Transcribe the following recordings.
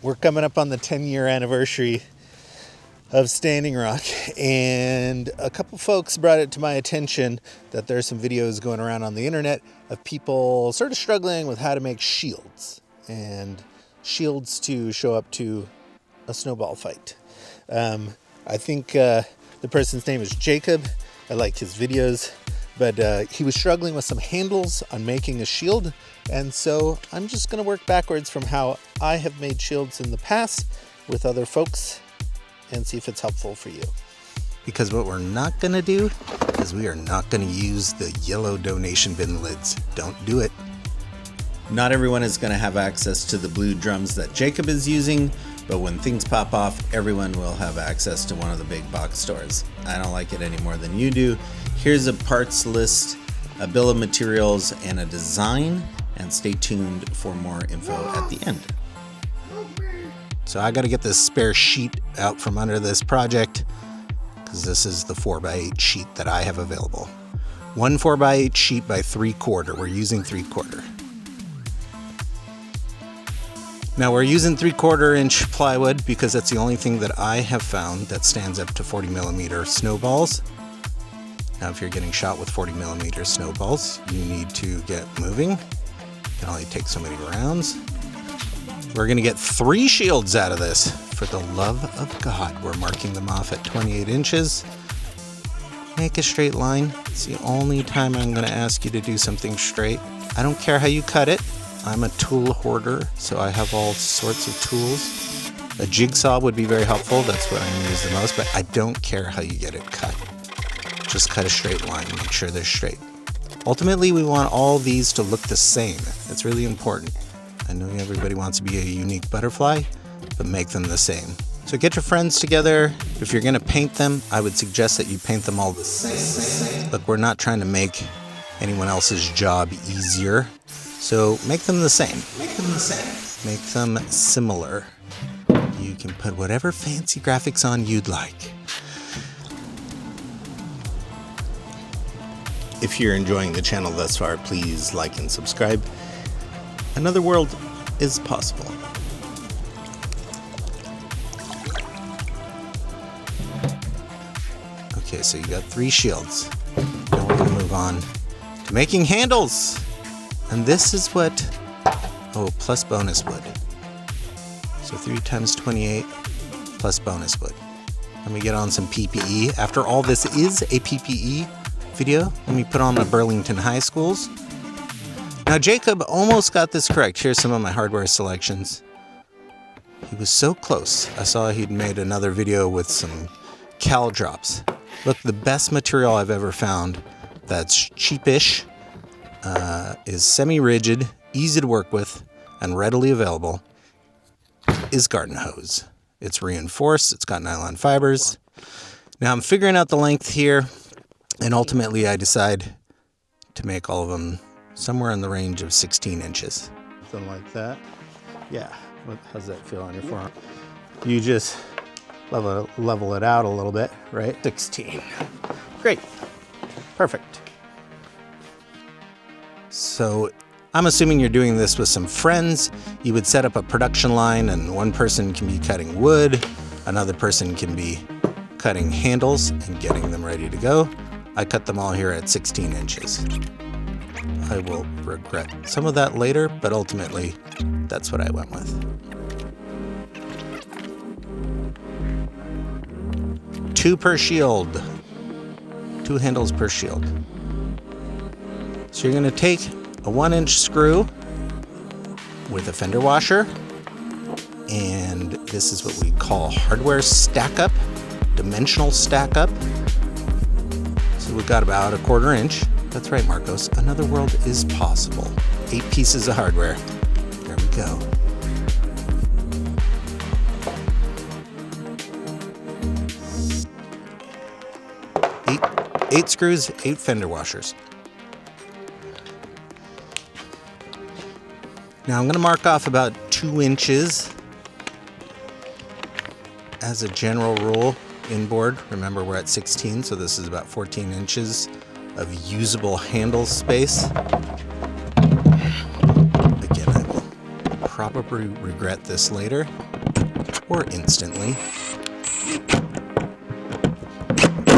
we're coming up on the 10-year anniversary of Standing Rock, and a couple folks brought it to my attention that there's some videos going around on the internet of people sort of struggling with how to make shields, and shields to show up to a snowball fight. I think the person's name is Jacob. I like his videos, but he was struggling with some handles on making a shield, and so I'm just going to work backwards from how I have made shields in the past with other folks and see if it's helpful for you. Because what we're not going to do is we are not going to use the yellow donation bin lids. Don't do it. Not everyone is going to have access to the blue drums that Jacob is using, but when things pop off, everyone will have access to one of the big box stores. I don't like it any more than you do. Here's a parts list, a bill of materials, and a design, and stay tuned for more info at the end. So I got to get this spare sheet out from under this project, because this is the 4x8 sheet that I have available. One 4x8 sheet by 3/4. We're using 3/4. Now we're using 3/4 inch plywood because that's the only thing that I have found that stands up to 40mm snowballs. Now if you're getting shot with 40mm snowballs, you need to get moving. It can only take so many rounds. We're going to get 3 shields out of this. For the love of God, we're marking them off at 28 inches. Make a straight line. It's the only time I'm going to ask you to do something straight. I don't care how you cut it. I'm a tool hoarder, so I have all sorts of tools. A jigsaw would be very helpful. That's what I'm going to use the most, but I don't care how you get it cut. Just cut a straight line. Make sure they're straight. Ultimately, we want all these to look the same. That's really important. I know everybody wants to be a unique butterfly, but make them the same. So get your friends together. If you're going to paint them, I would suggest that you paint them all the same. Look, we're not trying to make anyone else's job easier, so make them the same. Make them the same. Make them similar. You can put whatever fancy graphics on you'd like. If you're enjoying the channel thus far, please like and subscribe. Another world is possible. Okay, so you got 3 shields. Now we're going to move on to making handles. And this is what, plus bonus wood. So 3 times 28 plus bonus wood. Let me get on some PPE. After all, this is a PPE video. Let me put on my Burlington High Schools. Now, Jacob almost got this correct. Here's some of my hardware selections. He was so close. I saw he'd made another video with some cal drops. Look, the best material I've ever found that's cheapish, is semi-rigid, easy to work with, and readily available is garden hose. It's reinforced. It's got nylon fibers. Now, I'm figuring out the length here, and ultimately I decide to make all of them somewhere in the range of 16 inches. Something like that. Yeah. How's that feel on your forearm? You just level it out a little bit, right? 16. Great. Perfect. So I'm assuming you're doing this with some friends. You would set up a production line, and one person can be cutting wood, another person can be cutting handles and getting them ready to go. I cut them all here at 16 inches. I will regret some of that later, but ultimately, that's what I went with. 2 per shield. 2 handles per shield. So you're going to take a 1-inch screw with a fender washer, and this is what we call hardware stack up, dimensional stack up. So we've got about a 1/4 inch. That's right, Marcos. Another world is possible. 8 pieces of hardware. There we go. Eight screws, 8 fender washers. Now I'm going to mark off about 2 inches as a general rule inboard. Remember, we're at 16, so this is about 14 inches of usable handle space. Again, I will probably regret this later, or instantly.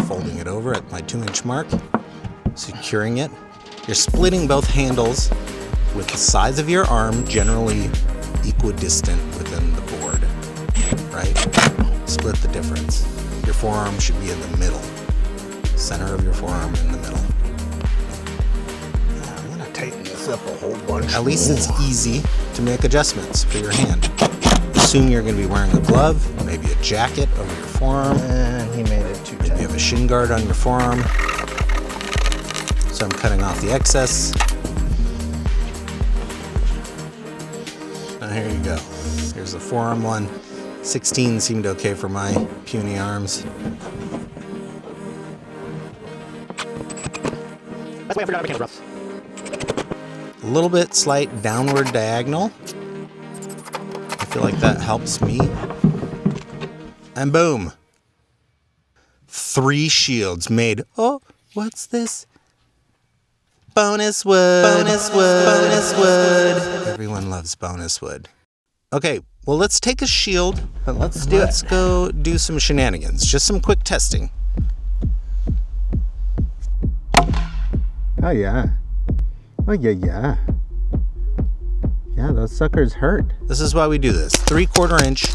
Folding it over at my 2-inch mark, securing it. You're splitting both handles with the size of your arm generally equidistant within the board, right? Split the difference. Your forearm should be in the middle. Center of your forearm in the middle. I'm gonna tighten this up a whole bunch. At least it's easy to make adjustments for your hand. Assume you're gonna be wearing a glove, maybe a jacket over your forearm. And he made it too tight. Maybe you have a shin guard on your forearm. So I'm cutting off the excess. Now here you go. Here's the forearm one. 16 seemed okay for my puny arms. That's why I forgot about camera. A little bit slight downward diagonal. I feel like that helps me. And boom. 3 shields made. Oh, what's this? Bonus wood. Bonus wood. Bonus wood. Everyone loves bonus wood. Okay, well, let's take a shield. But let's go do some shenanigans. Just some quick testing. Oh, yeah. Oh, yeah. Yeah, those suckers hurt. This is why we do this. 3/4 inch.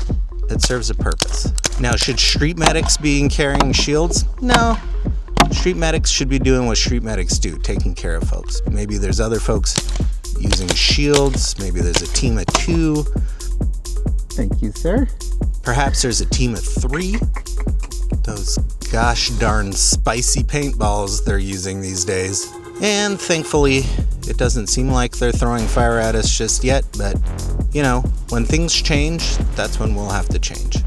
It serves a purpose. Now, should street medics be carrying shields? No. Street medics should be doing what street medics do, taking care of folks. Maybe there's other folks using shields. Maybe there's a team of 2. Thank you, sir. Perhaps there's a team of 3. Those gosh darn spicy paintballs they're using these days. And thankfully, it doesn't seem like they're throwing fire at us just yet, but you know, when things change, that's when we'll have to change.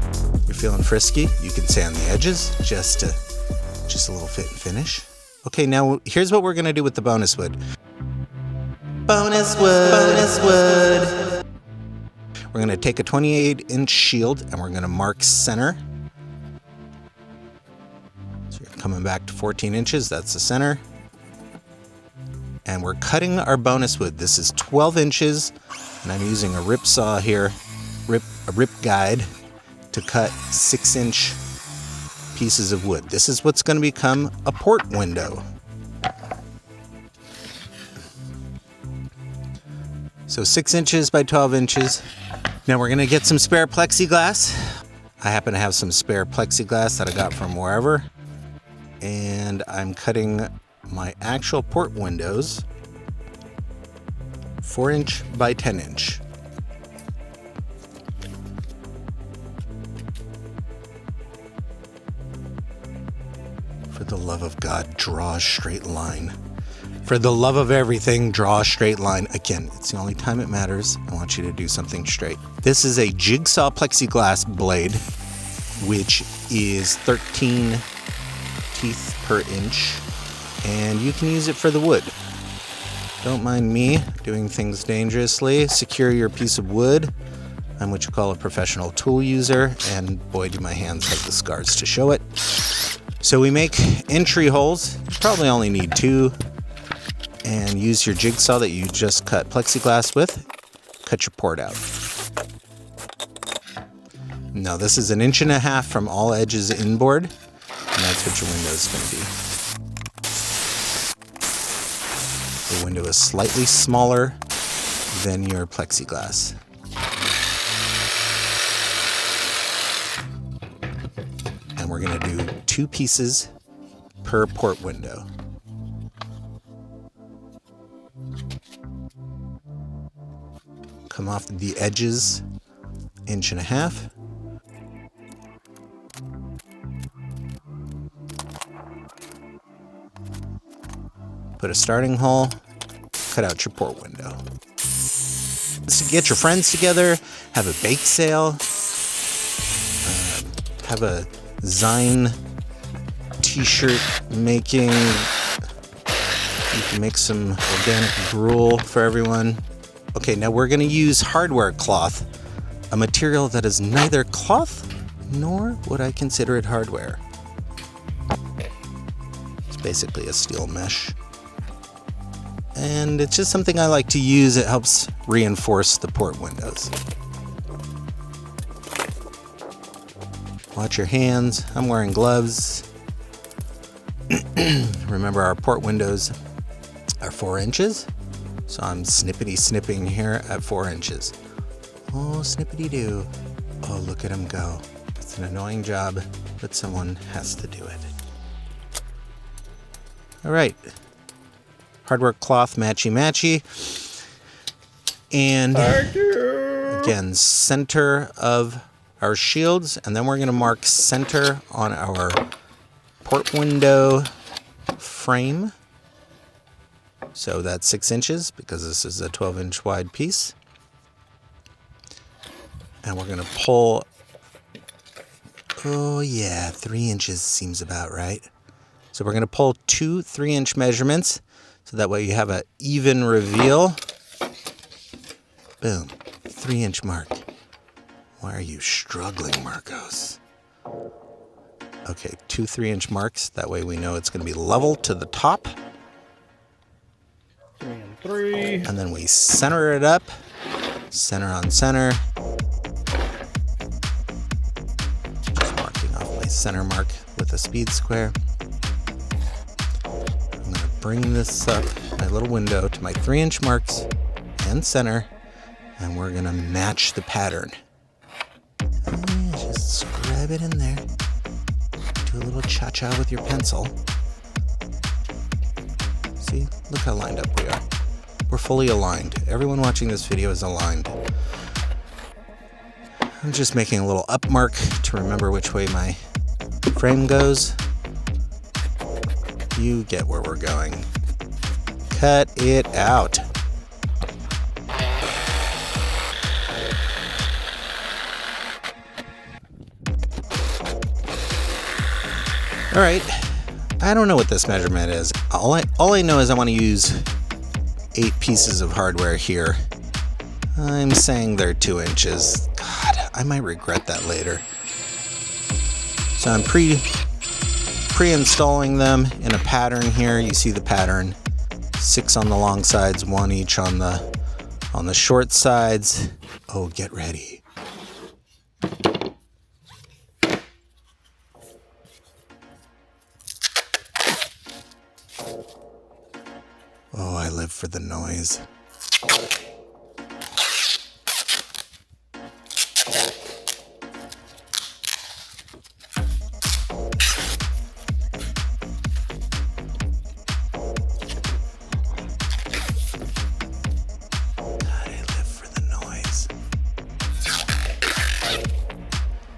You're feeling frisky? You can sand the edges just a little fit and finish. Okay, now here's what we're gonna do with the bonus wood. Bonus wood. Bonus wood. We're gonna take a 28-inch shield and we're gonna mark center. So you're coming back to 14 inches, that's the center. And we're cutting our bonus wood. This is 12 inches, and I'm using a rip saw here, a rip guide, to cut 6-inch pieces of wood. This is what's going to become a port window. So 6 inches by 12 inches. Now we're going to get some spare plexiglass. I happen to have some spare plexiglass that I got from wherever. And I'm cutting my actual port windows 4-inch by 10-inch. For the love of God, draw a straight line. For the love of everything, draw a straight line. Again, it's the only time it matters. I want you to do something straight. This is a jigsaw plexiglass blade, which is 13 teeth per inch. And you can use it for the wood. Don't mind me doing things dangerously. Secure your piece of wood. I'm what you call a professional tool user, and boy, do my hands have the scars to show it. So we make entry holes. You probably only need 2. And use your jigsaw that you just cut plexiglass with. Cut your port out. Now this is 1.5 inches from all edges inboard, and that's what your window is going to be. The window is slightly smaller than your plexiglass. And we're going to do 2 pieces per port window. Come off the edges 1.5 inches. Put a starting hole, cut out your port window. So get your friends together, have a bake sale, have a Zine t-shirt making. You can make some organic gruel for everyone. Okay, now we're going to use hardware cloth, a material that is neither cloth nor would I consider it hardware. It's basically a steel mesh. And it's just something I like to use. It helps reinforce the port windows. Watch your hands. I'm wearing gloves. Remember, our port windows are 4 inches. So I'm snippety snipping here at 4 inches. Oh, snippety doo. Oh, look at him go. It's an annoying job, but someone has to do it. All right. Hardwork cloth, matchy matchy. And again, center of our shields. And then we're going to mark center on our port window frame. So that's 6 inches because this is a 12-inch wide piece. And we're going to pull, oh yeah, 3 inches seems about right. So we're going to pull 2 3-inch measurements so that way you have an even reveal. Boom, 3-inch mark. Why are you struggling, Marcos? Okay, 2 3-inch marks. That way we know it's going to be level to the top. 3 and 3. And then we center it up. Center on center. Just marking off my center mark with a speed square. I'm going to bring this up, my little window, to my 3-inch marks and center. And we're going to match the pattern. Just scribe it in there. Do a little cha-cha with your pencil. See, look how lined up we are. We're fully aligned. Everyone watching this video is aligned. I'm just making a little up mark to remember which way my frame goes. You get where we're going. Cut it out. All right, I don't know what this measurement is. All I know is I want to use 8 pieces of hardware here. I'm saying they're 2 inches. God, I might regret that later. So I'm pre-installing them in a pattern here. You see the pattern. 6 on the long sides, 1 each on the short sides. Oh, get ready. Oh, I live for the noise.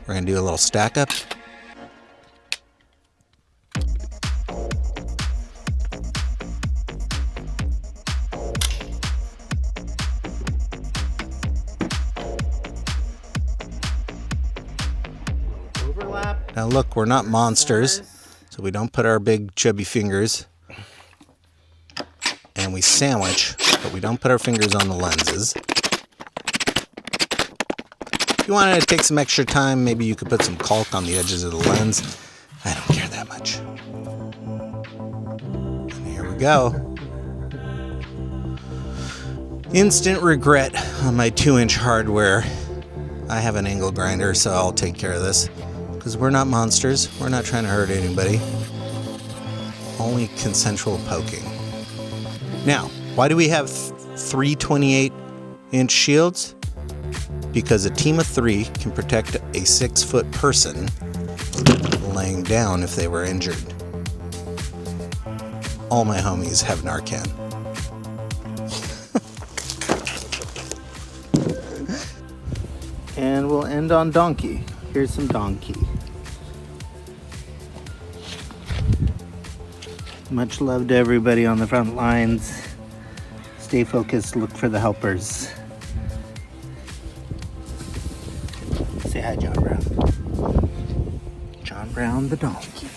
We're going to do a little stack up. Overlap. Now look, we're not monsters, so we don't put our big chubby fingers. And we sandwich, but we don't put our fingers on the lenses. If you wanted to take some extra time, maybe you could put some caulk on the edges of the lens. I don't care that much. And here we go. Instant regret on my 2-inch hardware. I have an angle grinder, so I'll take care of this. Because we're not monsters. We're not trying to hurt anybody. Only consensual poking. Now, why do we have 3 28-inch shields? Because a team of 3 can protect a 6-foot person laying down if they were injured. All my homies have Narcan. And we'll end on donkey. Here's some donkey. Much love to everybody on the front lines. Stay focused, look for the helpers. Say hi, John Brown. John Brown the donkey.